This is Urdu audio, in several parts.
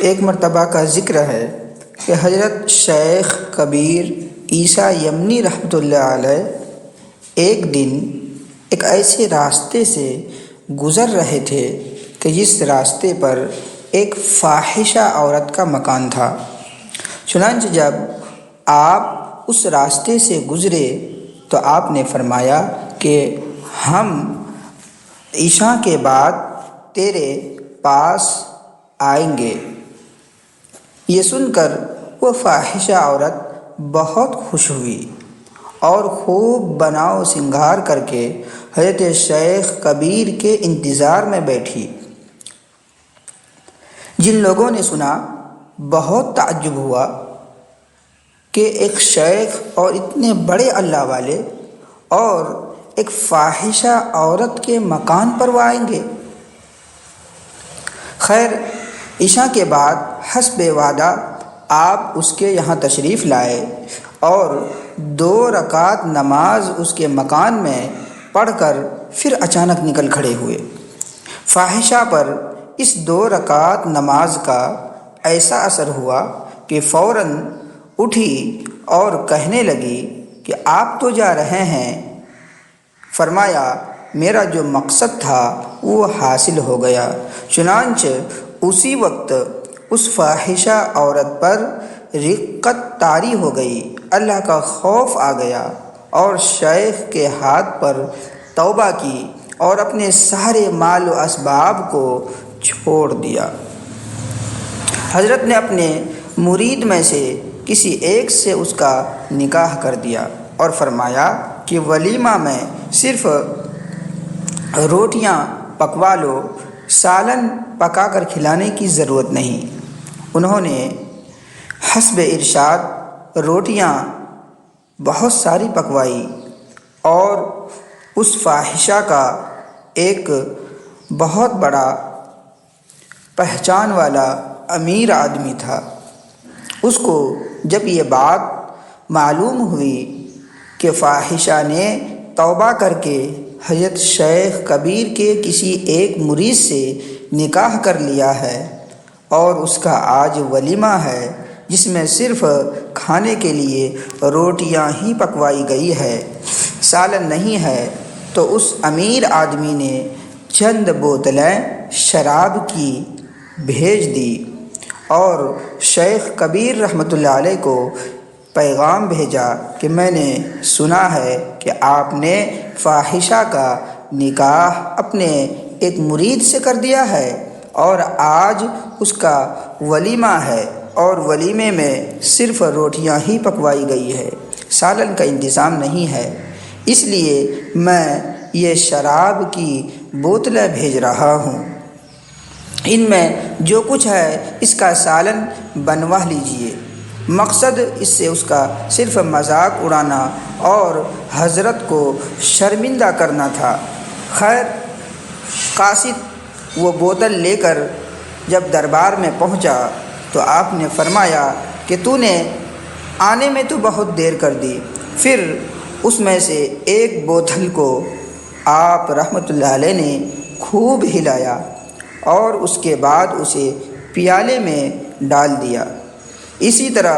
ایک مرتبہ کا ذکر ہے کہ حضرت شیخ کبیر عیسیٰ یمنی رحمۃ اللہ علیہ ایک دن ایک ایسے راستے سے گزر رہے تھے کہ جس راستے پر ایک فاحشہ عورت کا مکان تھا۔ چنانچہ جب آپ اس راستے سے گزرے تو آپ نے فرمایا کہ ہم عشاء کے بعد تیرے پاس آئیں گے۔ یہ سن کر وہ فاحشہ عورت بہت خوش ہوئی اور خوب بناؤ سنگھار کر کے حضرت شیخ کبیر کے انتظار میں بیٹھی۔ جن لوگوں نے سنا بہت تعجب ہوا کہ ایک شیخ اور اتنے بڑے اللہ والے اور ایک فاحشہ عورت کے مکان پر وہ آئیں گے۔ خیر، عشاء کے بعد حسب وعدہ آپ اس کے یہاں تشریف لائے اور 2 رکعت نماز اس کے مکان میں پڑھ کر پھر اچانک نکل کھڑے ہوئے۔ فاحشہ پر اس 2 رکعت نماز کا ایسا اثر ہوا کہ فوراً اٹھی اور کہنے لگی کہ آپ تو جا رہے ہیں۔ فرمایا میرا جو مقصد تھا وہ حاصل ہو گیا۔ چنانچہ اسی وقت اس فاحشہ عورت پر رقت طاری ہو گئی، اللہ کا خوف آ گیا اور شیخ کے ہاتھ پر توبہ کی اور اپنے سارے مال و اسباب کو چھوڑ دیا۔ حضرت نے اپنے مرید میں سے کسی ایک سے اس کا نکاح کر دیا اور فرمایا کہ ولیمہ میں صرف روٹیاں پکوا لو، سالن پکا کر کھلانے کی ضرورت نہیں۔ انہوں نے حسب ارشاد روٹیاں بہت ساری پکوائی اور اس فاحشہ کا ایک بہت بڑا پہچان والا امیر آدمی تھا۔ اس کو جب یہ بات معلوم ہوئی کہ فاحشہ نے توبہ کر کے حضرت شیخ کبیر کے کسی ایک مرید سے نکاح کر لیا ہے اور اس کا آج ولیمہ ہے جس میں صرف کھانے کے لیے روٹیاں ہی پکوائی گئی ہے، سالن نہیں ہے، تو اس امیر آدمی نے چند بوتلیں شراب کی بھیج دی اور شیخ کبیر رحمۃ اللہ علیہ کو پیغام بھیجا کہ میں نے سنا ہے کہ آپ نے فاحشہ کا نکاح اپنے ایک مرید سے کر دیا ہے اور آج اس کا ولیمہ ہے اور ولیمے میں صرف روٹیاں ہی پکوائی گئی ہے، سالن کا انتظام نہیں ہے، اس لیے میں یہ شراب کی بوتلیں بھیج رہا ہوں، ان میں جو کچھ ہے اس کا سالن بنوا لیجئے۔ مقصد اس سے اس کا صرف مذاق اڑانا اور حضرت کو شرمندہ کرنا تھا۔ خیر، قاصد وہ بوتل لے کر جب دربار میں پہنچا تو آپ نے فرمایا کہ تو نے آنے میں تو بہت دیر کر دی۔ پھر اس میں سے ایک بوتل کو آپ رحمۃ اللہ علیہ نے خوب ہلایا اور اس کے بعد اسے پیالے میں ڈال دیا۔ اسی طرح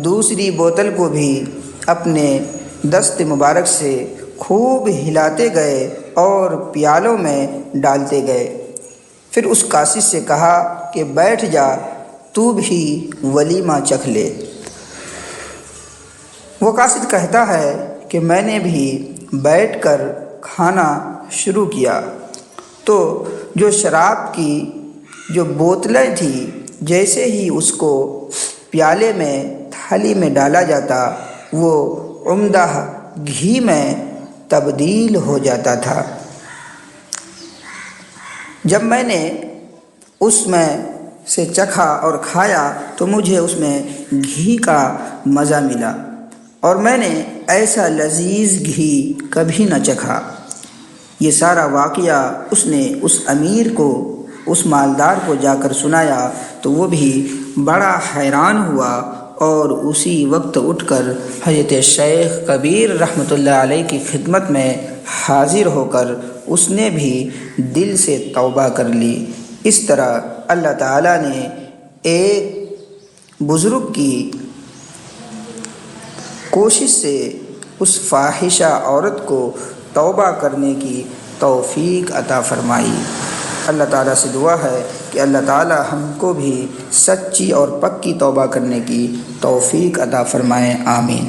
دوسری بوتل کو بھی اپنے دست مبارک سے خوب ہلاتے گئے اور پیالوں میں ڈالتے گئے۔ پھر اس قاصد سے کہا کہ بیٹھ جا، تو بھی ولیمہ چکھ لے۔ وہ قاصد کہتا ہے کہ میں نے بھی بیٹھ کر کھانا شروع کیا تو جو شراب کی جو بوتلیں تھیں جیسے ہی اس کو پیالے میں تھالی میں ڈالا جاتا وہ عمدہ گھی میں تبدیل ہو جاتا تھا۔ جب میں نے اس میں سے چکھا اور کھایا تو مجھے اس میں گھی کا مزہ ملا اور میں نے ایسا لذیذ گھی کبھی نہ چکھا۔ یہ سارا واقعہ اس نے اس امیر کو، اس مالدار کو جا کر سنایا تو وہ بھی بڑا حیران ہوا اور اسی وقت اٹھ کر حضرت شیخ کبیر رحمۃ اللہ علیہ کی خدمت میں حاضر ہو کر اس نے بھی دل سے توبہ کر لی۔ اس طرح اللہ تعالیٰ نے ایک بزرگ کی کوشش سے اس فاحشہ عورت کو توبہ کرنے کی توفیق عطا فرمائی۔ اللہ تعالیٰ سے دعا ہے کہ اللہ تعالیٰ ہم کو بھی سچی اور پکی توبہ کرنے کی توفیق عطا فرمائے، آمین۔